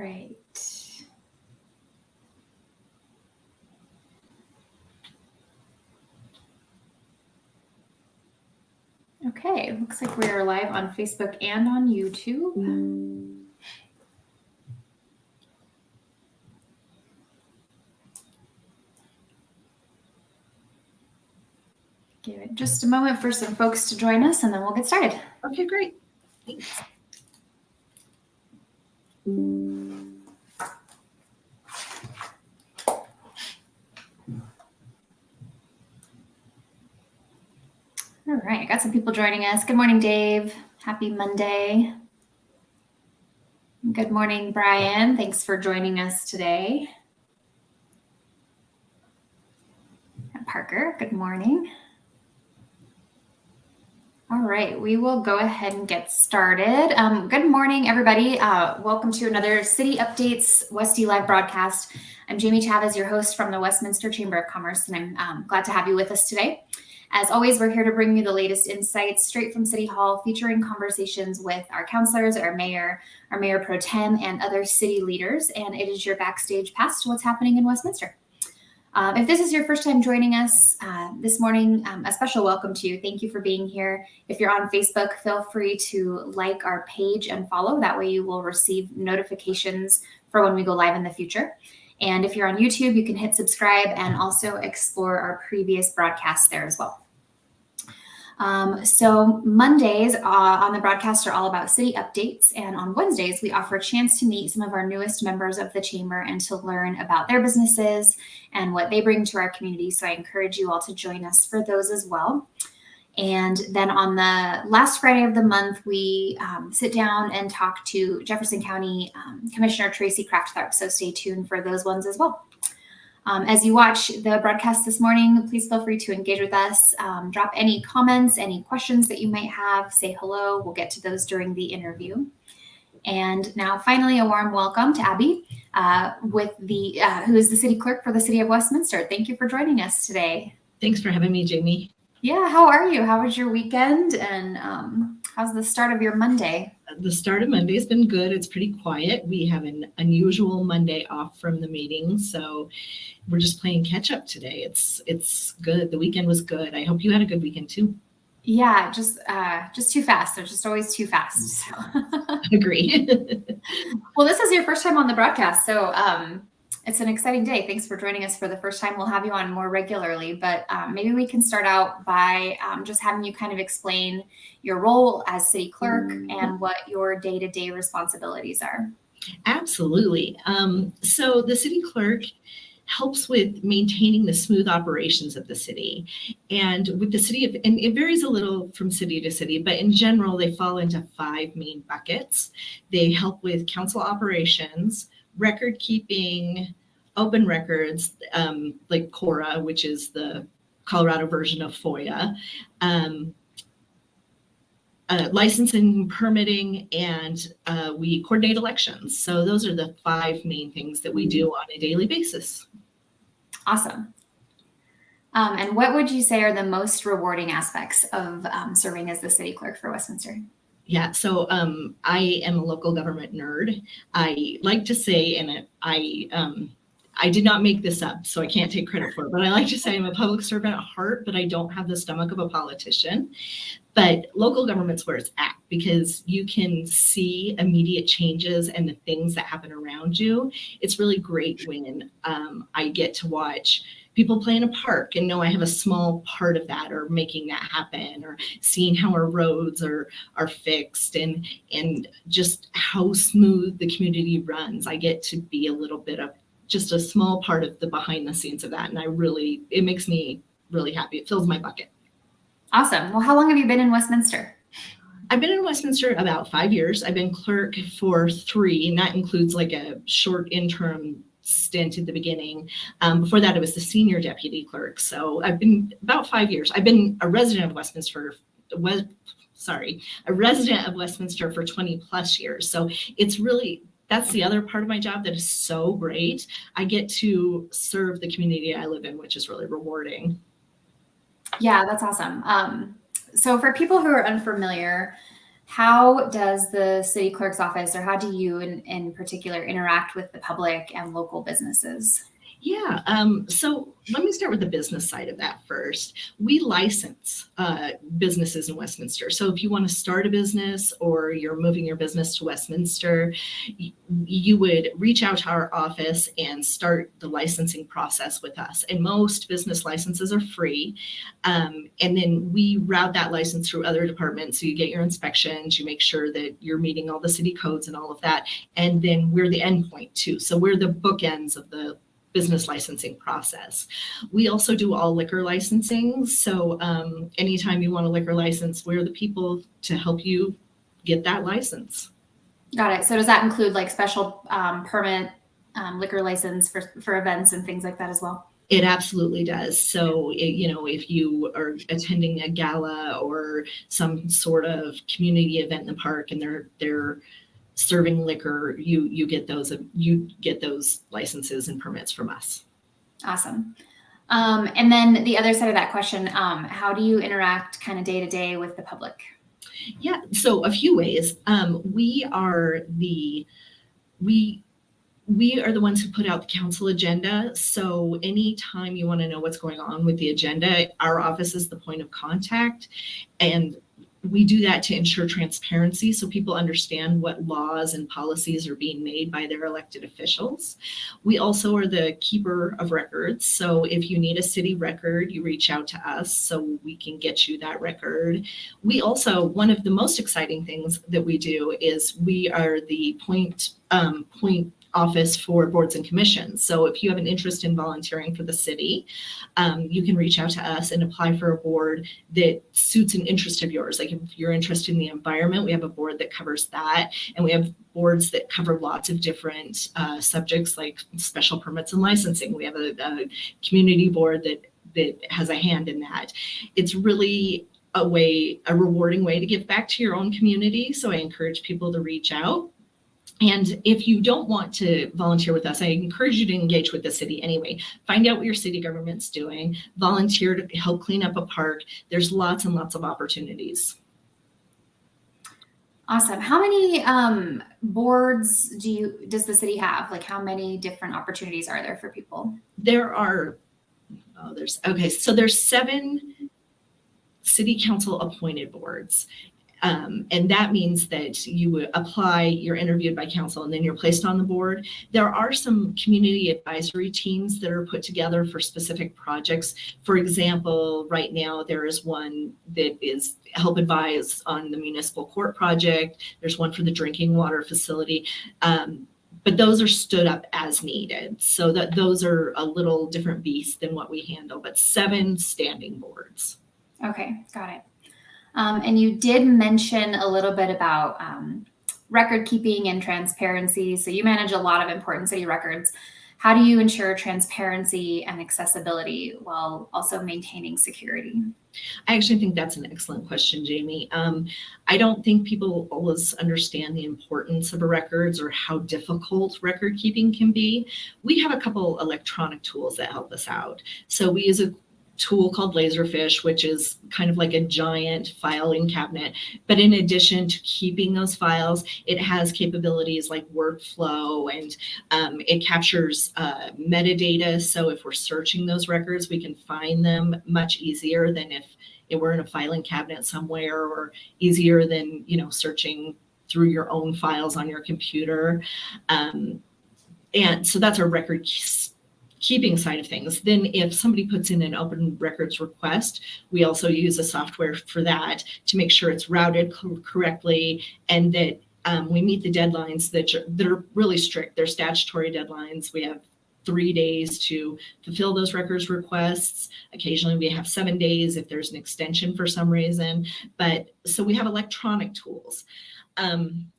right. Okay, looks like we are live on Facebook and on YouTube. Give it just a moment for some folks to join us, and then we'll get started. Okay, great. Thanks. All right, I got some people joining us. Good morning, Dave. Happy Monday. Good morning, Brian. Thanks for joining us today. Parker, good morning. All right, we will go ahead and get started. Good morning, everybody. Welcome to another City Updates Westy live broadcast. I'm Jamie Chavez, your host from the Westminster Chamber of Commerce, and I'm glad to have you with us today. As always, we're here to bring you the latest insights straight from City Hall, featuring conversations with our councilors, our mayor pro tem, and other city leaders. And it is your backstage pass to what's happening in Westminster. If this is your first time joining us this morning, a special welcome to you. Thank you for being here. If you're on Facebook, feel free to like our page and follow. That way you will receive notifications for when we go live in the future. And if you're on YouTube, you can hit subscribe and also explore our previous broadcasts there as well. So Mondays on the broadcast are all about city updates, and on Wednesdays we offer a chance to meet some of our newest members of the chamber and to learn about their businesses and what they bring to our community. So I encourage you all to join us for those as well. And then on the last Friday of the month, we sit down and talk to Jefferson County Commissioner Tracy Kraft-Tharp. So stay tuned for those ones as well. As you watch the broadcast this morning, please feel free to engage with us. Drop any comments, any questions that you might have. Say hello. We'll get to those during the interview. And now, finally, a warm welcome to Abby, who is the city clerk for the city of Westminster. Thank you for joining us today. Thanks for having me, Jamie. Yeah, how are you? How was your weekend? And how's the start of your Monday? The start of Monday has been good. It's pretty quiet. We have an unusual Monday off from the meeting, so we're just playing catch up today. It's good. The weekend was good. I hope you had a good weekend too. Yeah, just too fast. They're just always too fast. So. Agree. Well, this is your first time on the broadcast, so it's an exciting day. Thanks for joining us for the first time. We'll have you on more regularly, but maybe we can start out by just having you kind of explain your role as city clerk and what your day-to-day responsibilities are. Absolutely. So the city clerk helps with maintaining the smooth operations of the city. And with the city of, and it varies a little from city to city, but in general, they fall into 5 main buckets. They help with council operations, record keeping, open records, like Cora, which is the Colorado version of FOIA, licensing, permitting, and we coordinate elections. So those are the 5 main things that we do on a daily basis. Awesome. And what would you say are the most rewarding aspects of serving as the city clerk for Westminster? Yeah, so I am a local government nerd. I like to say, and I did not make this up, so I can't take credit for it, but I like to say I'm a public servant at heart, but I don't have the stomach of a politician. But local government's where it's at, because you can see immediate changes and the things that happen around you. It's really great when I get to watch people play in a park and know I have a small part of that, or making that happen, or seeing how our roads are fixed, and just how smooth the community runs. I get to be a little bit of just a small part of the behind the scenes of that. And it makes me really happy. It fills my bucket. Awesome. Well, how long have you been in Westminster? I've been in Westminster about 5 years. I've been clerk for 3, and that includes like a short interim stint at the beginning. Before that, I was the senior deputy clerk. So I've been about 5 years. I've been a resident of Westminster for 20 plus years. So it's really, that's the other part of my job that is so great. I get to serve the community I live in, which is really rewarding. Yeah, that's awesome. So for people who are unfamiliar, How does the city clerk's office, or how do you in particular interact with the public and local businesses? Yeah, so let me start with the business side of that first. We license businesses in Westminster. So if you want to start a business or you're moving your business to Westminster, you would reach out to our office and start the licensing process with us. And most business licenses are free. And then we route that license through other departments. So you get your inspections, you make sure that you're meeting all the city codes and all of that. And then we're the endpoint too. So we're the bookends of the business licensing process. We also do all liquor licensing. So anytime you want a liquor license, we're the people to help you get that license. Got it. So does that include like special permit liquor license for events and things like that as well? It absolutely does. So, if you are attending a gala or some sort of community event in the park and they're serving liquor, you get those licenses and permits from us. Awesome. And then the other side of that question, how do you interact kind of day to day with the public? Yeah, so a few ways. We are the ones who put out the council agenda. So anytime you want to know what's going on with the agenda, our office is the point of contact. And we do that to ensure transparency so people understand what laws and policies are being made by their elected officials. We also are the keeper of records. So if you need a city record, you reach out to us so we can get you that record. We also, one of the most exciting things that we do is we are the point office for boards and commissions. So if you have an interest in volunteering for the city, you can reach out to us and apply for a board that suits an interest of yours. Like if you're interested in the environment, we have a board that covers that. And we have boards that cover lots of different subjects like special permits and licensing. We have a community board that has a hand in that. It's really a rewarding way to give back to your own community. So I encourage people to reach out. And if you don't want to volunteer with us, I encourage you to engage with the city anyway. Find out what your city government's doing, volunteer to help clean up a park. There's lots and lots of opportunities. Awesome. How many boards does the city have? Like how many different opportunities are there for people? There's 7 city council appointed boards. And that means that you would apply, you're interviewed by council, and then you're placed on the board. There are some community advisory teams that are put together for specific projects. For example, right now there is one that is help advise on the municipal court project. There's one for the drinking water facility. But those are stood up as needed. So that those are a little different beast than what we handle, but 7 standing boards. Okay, got it. And you did mention a little bit about record keeping and transparency. So you manage a lot of important city records. How do you ensure transparency and accessibility while also maintaining security? I actually think that's an excellent question, Jamie. I don't think people always understand the importance of records or how difficult record keeping can be. We have a couple electronic tools that help us out. So we use a tool called Laserfish, which is kind of like a giant filing cabinet. But in addition to keeping those files, it has capabilities like workflow, and it captures metadata. So if we're searching those records, we can find them much easier than if it were in a filing cabinet somewhere, or easier than, searching through your own files on your computer. And so that's our record keeping side of things. Then if somebody puts in an open records request, we also use a software for that to make sure it's routed correctly, and that we meet the deadlines that are really strict. They're statutory deadlines. We have 3 days to fulfill those records requests. Occasionally we have 7 days if there's an extension for some reason. But so we have electronic tools.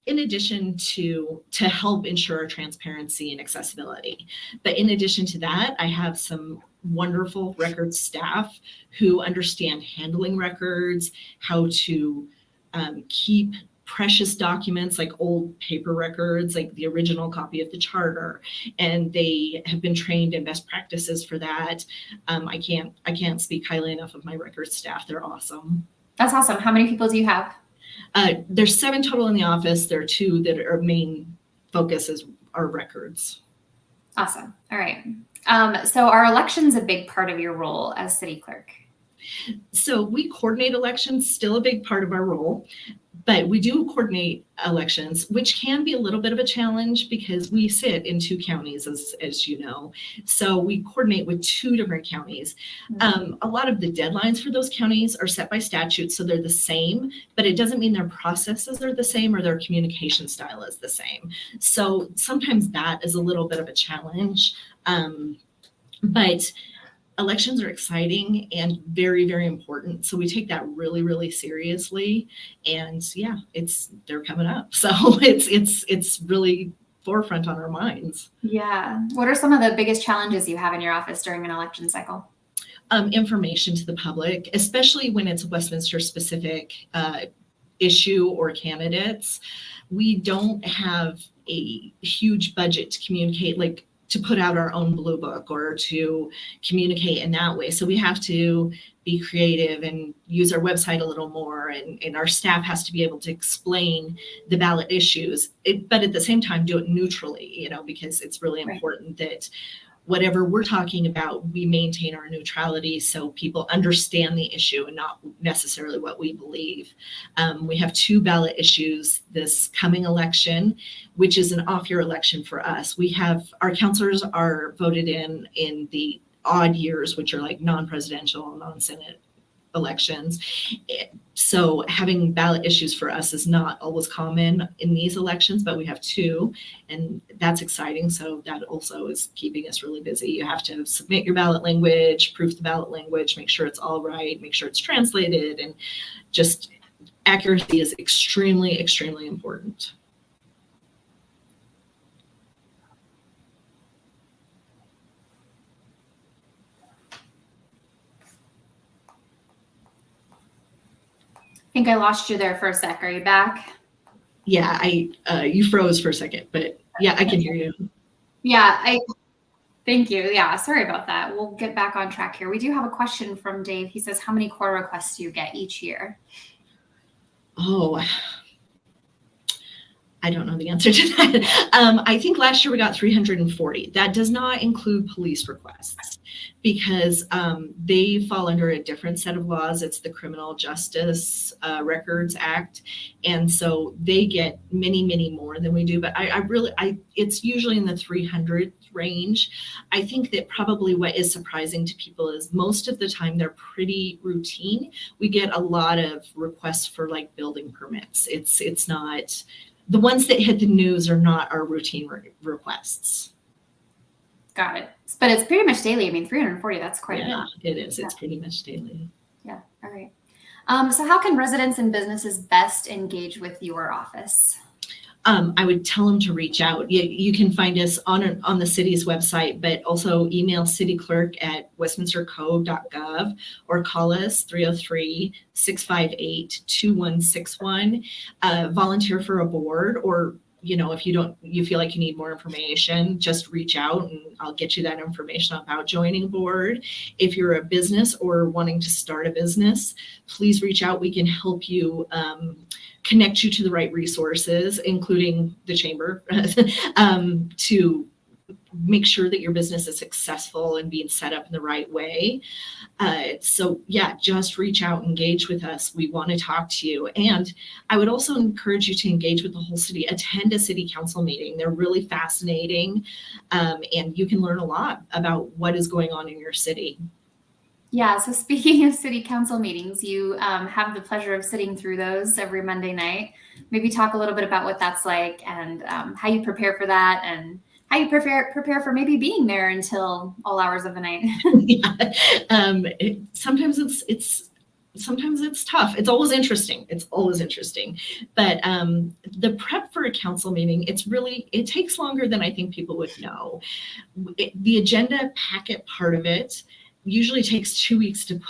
In addition to help ensure transparency and accessibility. But in addition to that, I have some wonderful records staff who understand handling records, how to keep precious documents like old paper records, like the original copy of the charter, and they have been trained in best practices for that. I can't speak highly enough of my records staff. They're awesome. That's awesome. How many people do you have? There's 7 total in the office. There are 2 that are main focuses are records. Awesome. All right. So are elections a big part of your role as city clerk? So we coordinate elections, still a big part of our role, but we do coordinate elections, which can be a little bit of a challenge because we sit in 2 counties, as you know. So we coordinate with 2 different counties. A lot of the deadlines for those counties are set by statute, so they're the same, but it doesn't mean their processes are the same or their communication style is the same. So sometimes that is a little bit of a challenge. But elections are exciting and very, very important. So we take that really, really seriously. And yeah, they're coming up. So it's really forefront on our minds. Yeah. What are some of the biggest challenges you have in your office during an election cycle? Information to the public, especially when it's a Westminster specific issue or candidates. We don't have a huge budget to communicate, like to put out our own blue book or to communicate in that way. So we have to be creative and use our website a little more, and our staff has to be able to explain the ballot issues, but at the same time do it neutrally, because it's really important that whatever we're talking about, we maintain our neutrality so people understand the issue and not necessarily what we believe. We have 2 ballot issues this coming election, which is an off-year election for us. Our counselors are voted in the odd years, which are like non-presidential, non-Senate elections. So having ballot issues for us is not always common in these elections, but we have 2, and that's exciting. So that also is keeping us really busy. You have to submit your ballot language, proof the ballot language, make sure it's all right, make sure it's translated, and just accuracy is extremely, extremely important. I think I lost you there for a sec. Are you back? Yeah, you froze for a second, but yeah, I can hear you. Yeah, thank you. Yeah, sorry about that. We'll get back on track here. We do have a question from Dave. He says, how many core requests do you get each year? Oh, I don't know the answer to that. I think last year we got 340. That does not include police requests because they fall under a different set of laws. It's the Criminal Justice Records Act. And so they get many, many more than we do. But it's usually in the 300 range. I think that probably what is surprising to people is most of the time they're pretty routine. We get a lot of requests for like building permits. It's not... The ones that hit the news are not our routine requests. Got it. But it's pretty much daily. I mean, 340, that's quite a lot. It is. Yeah. It's pretty much daily. Yeah. All right. So how can residents and businesses best engage with your office? I would tell them to reach out. You can find us on the city's website, but also email cityclerk@westminsterco.gov or call us 303-658-2161. Volunteer for a board, or if you feel like you need more information, just reach out and I'll get you that information about joining a board. If you're a business or wanting to start a business, please reach out. We can help you connect you to the right resources, including the chamber, to make sure that your business is successful and being set up in the right way. So yeah, just reach out, engage with us. We want to talk to you. And I would also encourage you to engage with the whole city. Attend a city council meeting. They're really fascinating. And you can learn a lot about what is going on in your city. Yeah, so speaking of city council meetings, you have the pleasure of sitting through those every Monday night. Maybe talk a little bit about what that's like and how you prepare for that and how you prepare for maybe being there until all hours of the night. Sometimes it's tough. It's always interesting. But the prep for a council meeting, it takes longer than I think people would know. The agenda packet part of it usually takes 2 weeks to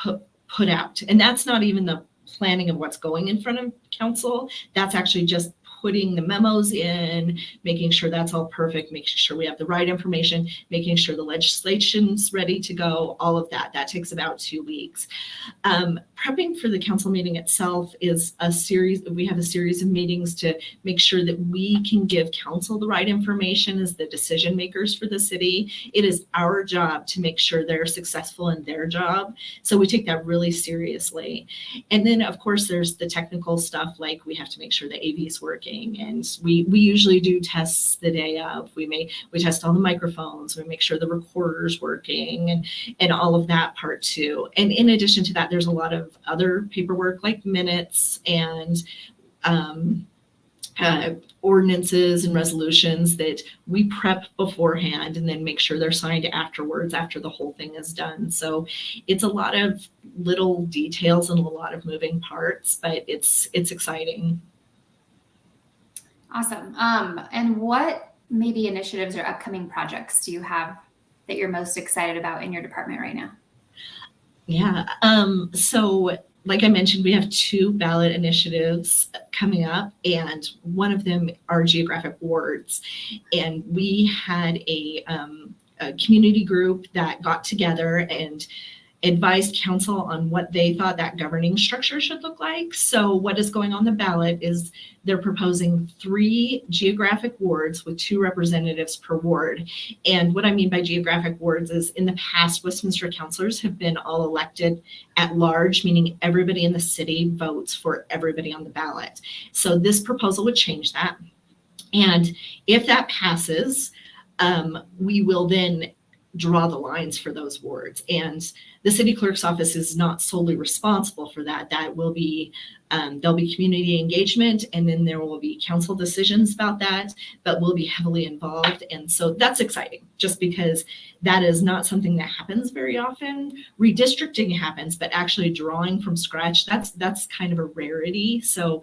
put out. And that's not even the planning of what's going in front of council. That's actually just putting the memos in, making sure that's all perfect, making sure we have the right information, making sure the legislation's ready to go, all of that. That takes about 2 weeks. Prepping for the council meeting itself is we have a series of meetings to make sure that we can give council the right information as the decision makers for the city. It is our job to make sure they're successful in their job. So we take that really seriously. And then of course there's the technical stuff, like we have to make sure the AV is working, and we usually do tests the day of. We test all the microphones, we make sure the recorder's working, and all of that part too. And in addition to that, there's a lot of other paperwork like minutes and ordinances and resolutions that we prep beforehand and then make sure they're signed afterwards after the whole thing is done. So it's a lot of little details and a lot of moving parts, but it's exciting. Awesome. And what maybe initiatives or upcoming projects do you have that you're most excited about in your department right now? Yeah. So like I mentioned, we have 2 ballot initiatives coming up, and one of them are geographic wards. And we had a community group that got together and advised council on what they thought that governing structure should look like. So what is going on the ballot is they're proposing 3 geographic wards with 2 representatives per ward. And what I mean by geographic wards is, in the past, Westminster councilors have been all elected at large, meaning everybody in the city votes for everybody on the ballot. So this proposal would change that. And if that passes, we will then draw the lines for those wards. And the city clerk's office is not solely responsible for that. That will be, there'll be community engagement, and then there will be council decisions about that, but we'll be heavily involved. And so that's exciting, just because that is not something that happens very often. Redistricting happens, but actually drawing from scratch, that's kind of a rarity. So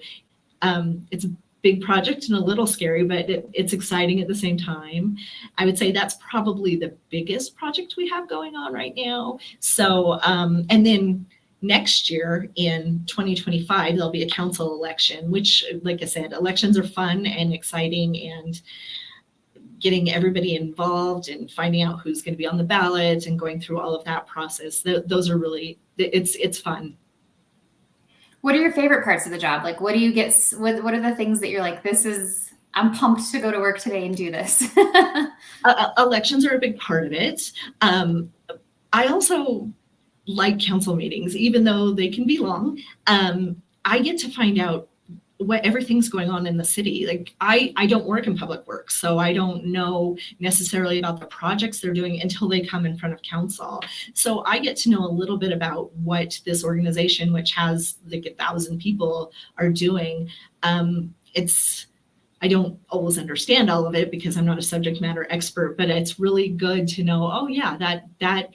it's a big project and a little scary, but it's exciting at the same time. I would say that's probably the biggest project we have going on right now. So, and then next year in 2025, there'll be a council election, which, like I said, elections are fun and exciting, and getting everybody involved and finding out who's going to be on the ballot and going through all of that process. Those are really, it's fun. What are your favorite parts of the job? Like, what do you get? What are the things that you're like, I'm pumped to go to work today and do this? Elections are a big part of it. I also like council meetings, even though they can be long. I get to find out what everything's going on in the city. Like I don't work in public works, so I don't know necessarily about the projects they're doing until they come in front of council. So I get to know a little bit about what this organization, which has like 1,000 people, are doing. I don't always understand all of it because I'm not a subject matter expert, but it's really good to know, oh yeah, that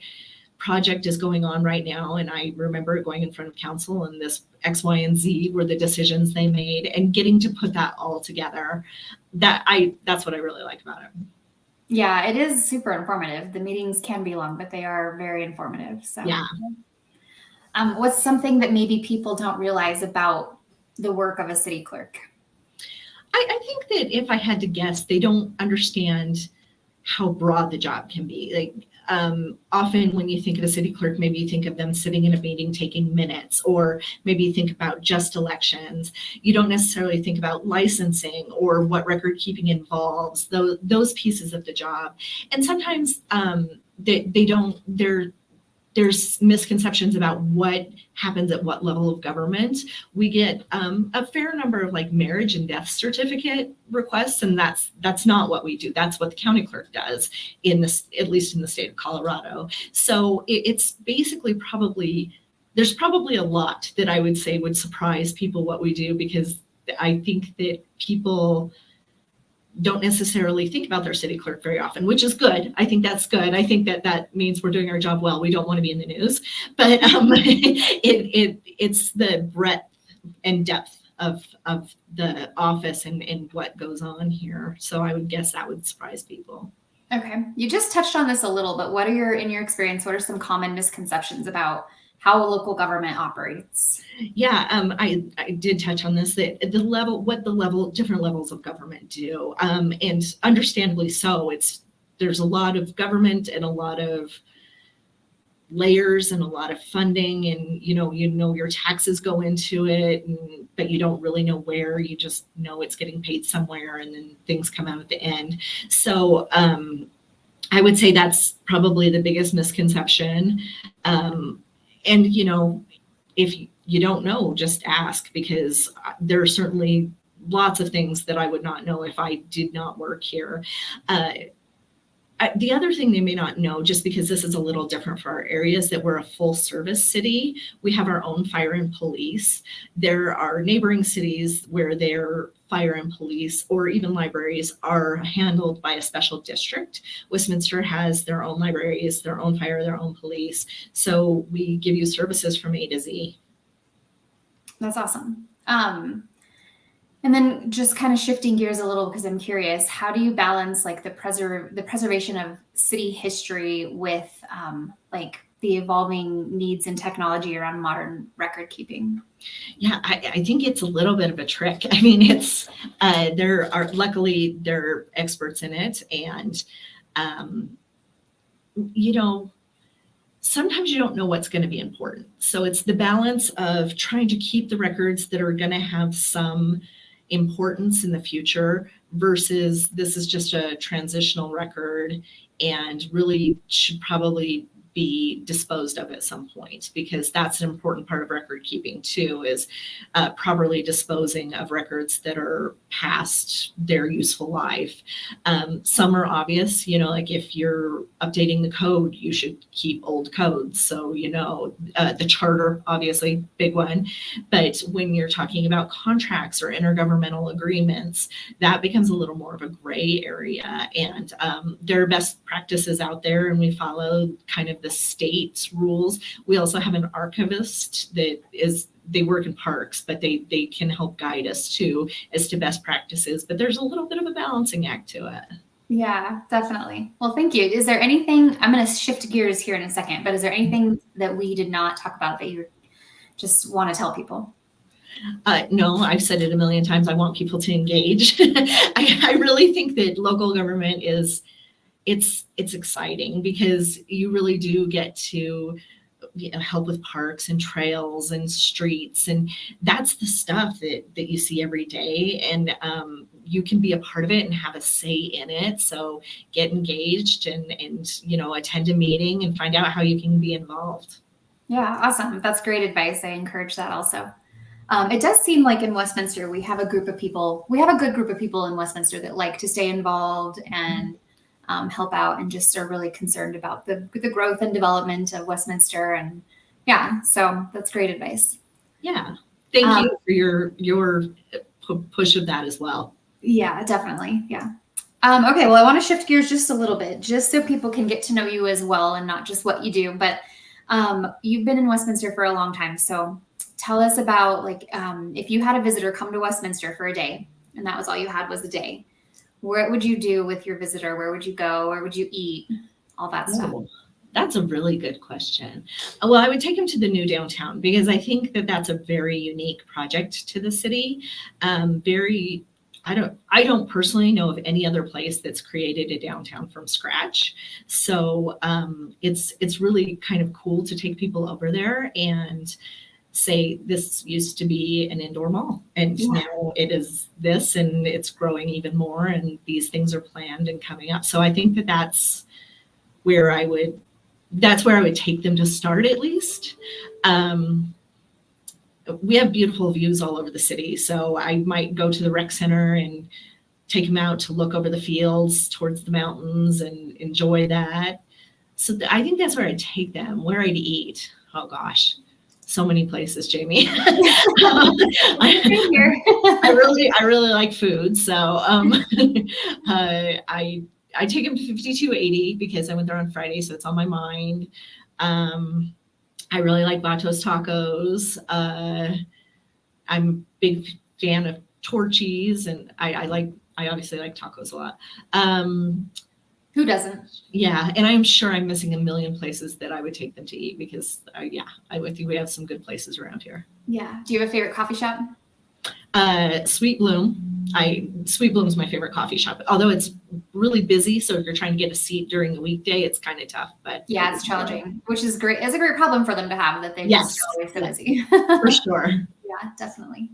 project is going on right now, and I remember it going in front of council, and this X, Y, and Z were the decisions they made, and getting to put that all together. That's what I really like about it. Yeah, it is super informative. The meetings can be long, but they are very informative. So yeah. What's something that maybe people don't realize about the work of a city clerk? I think that if I had to guess, they don't understand how broad the job can be. Like, often when you think of a city clerk, maybe you think of them sitting in a meeting taking minutes, or maybe you think about just elections. You don't necessarily think about licensing or what record keeping involves, those pieces of the job. And sometimes there's misconceptions about what happens at what level of government. We get a fair number of like marriage and death certificate requests, and that's not what we do. That's what the county clerk does at least in the state of Colorado. So it's basically there's probably a lot that I would say would surprise people what we do, because I think that people don't necessarily think about their city clerk very often, which is good. I think that's good. I think that means we're doing our job well. We don't want to be in the news, but it's the breadth and depth of the office and what goes on here. So I would guess that would surprise people. Okay. You just touched on this a little, but in your experience, what are some common misconceptions about how local government operates. Yeah, I did touch on this, that different levels of government do, and understandably so. There's a lot of government and a lot of layers and a lot of funding, and your taxes go into it, but you don't really know where. You just know it's getting paid somewhere, and then things come out at the end. So I would say that's probably the biggest misconception. And if you don't know, just ask, because there are certainly lots of things that I would not know if I did not work here. The other thing they may not know, just because this is a little different for our area, is that we're a full service city. We have our own fire and police. There are neighboring cities where their fire and police, or even libraries, are handled by a special district. Westminster has their own libraries, their own fire, their own police. So we give you services from A to Z. That's awesome. And then just kind of shifting gears a little, because I'm curious, how do you balance like the preservation of city history with like the evolving needs and technology around modern record keeping? Yeah, I think it's a little bit of a trick. I mean, it's luckily there are experts in it, and sometimes you don't know what's going to be important. So it's the balance of trying to keep the records that are going to have some importance in the future versus this is just a transitional record and really should probably be disposed of at some point, because that's an important part of record keeping too, is properly disposing of records that are past their useful life. Some are obvious, like if you're updating the code, you should keep old codes. So, the charter, obviously, big one. But when you're talking about contracts or intergovernmental agreements, that becomes a little more of a gray area. And there are best practices out there, and we follow kind of the state's rules. We also have an archivist they work in parks, but they can help guide us too as to best practices. But there's a little bit of a balancing act to it. Yeah, definitely. Well, thank you. Is there anything, I'm going to shift gears here in a second, but is there anything that we did not talk about that you just want to tell people? No, I've said it a million times. I want people to engage. I really think that local government it's exciting, because you really do get to help with parks and trails and streets, and that's the stuff that you see every day, and you can be a part of it and have a say in it. So get engaged and attend a meeting and find out how you can be involved. Yeah, awesome. That's great advice. I encourage that also. It does seem like in Westminster we have a good group of people in Westminster that like to stay involved and help out, and just are really concerned about the growth and development of Westminster. And yeah, so that's great advice. Yeah. Thank you for your push of that as well. Yeah, definitely. Yeah. Okay. Well, I want to shift gears just a little bit, just so people can get to know you as well, and not just what you do, but you've been in Westminster for a long time. So tell us about, like, if you had a visitor come to Westminster for a day, and that was all you had was a day, what would you do with your visitor? Where would you go? Where would you eat? All that stuff. That's a really good question. Well, I would take them to the new downtown, because I think that that's a very unique project to the city. I don't personally know of any other place that's created a downtown from scratch. So it's really kind of cool to take people over there and say, this used to be an indoor mall, and now it is this, and it's growing even more, and these things are planned and coming up. So I think that that's where I would take them to start, at least. We have beautiful views all over the city, so I might go to the rec center and take them out to look over the fields towards the mountains and enjoy that. So I think that's where I'd take them. Where I'd eat, oh gosh, so many places, Jamie. I really like food, so I take them to 5280 because I went there on Friday, so it's on my mind. I really like Vatos tacos. I'm a big fan of Torchy's, and I obviously like tacos a lot. Who doesn't? Yeah, and I'm sure I'm missing a million places that I would take them to eat because, I would think we have some good places around here. Yeah. Do you have a favorite coffee shop? Sweet Bloom. Sweet Bloom's my favorite coffee shop. Although it's really busy, so if you're trying to get a seat during the weekday, it's kind of tough. But Yeah, it's challenging, which is great. It's a great problem for them to have that they Yes. just are always so busy. For sure. Yeah, definitely.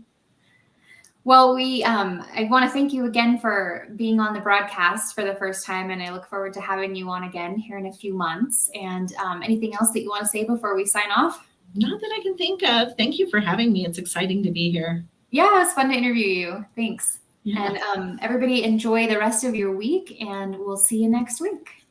Well, I want to thank you again for being on the broadcast for the first time, and I look forward to having you on again here in a few months. And anything else that you want to say before we sign off? Not that I can think of. Thank you for having me. It's exciting to be here. Yeah, it was fun to interview you. Thanks. Yeah. And everybody enjoy the rest of your week, and we'll see you next week.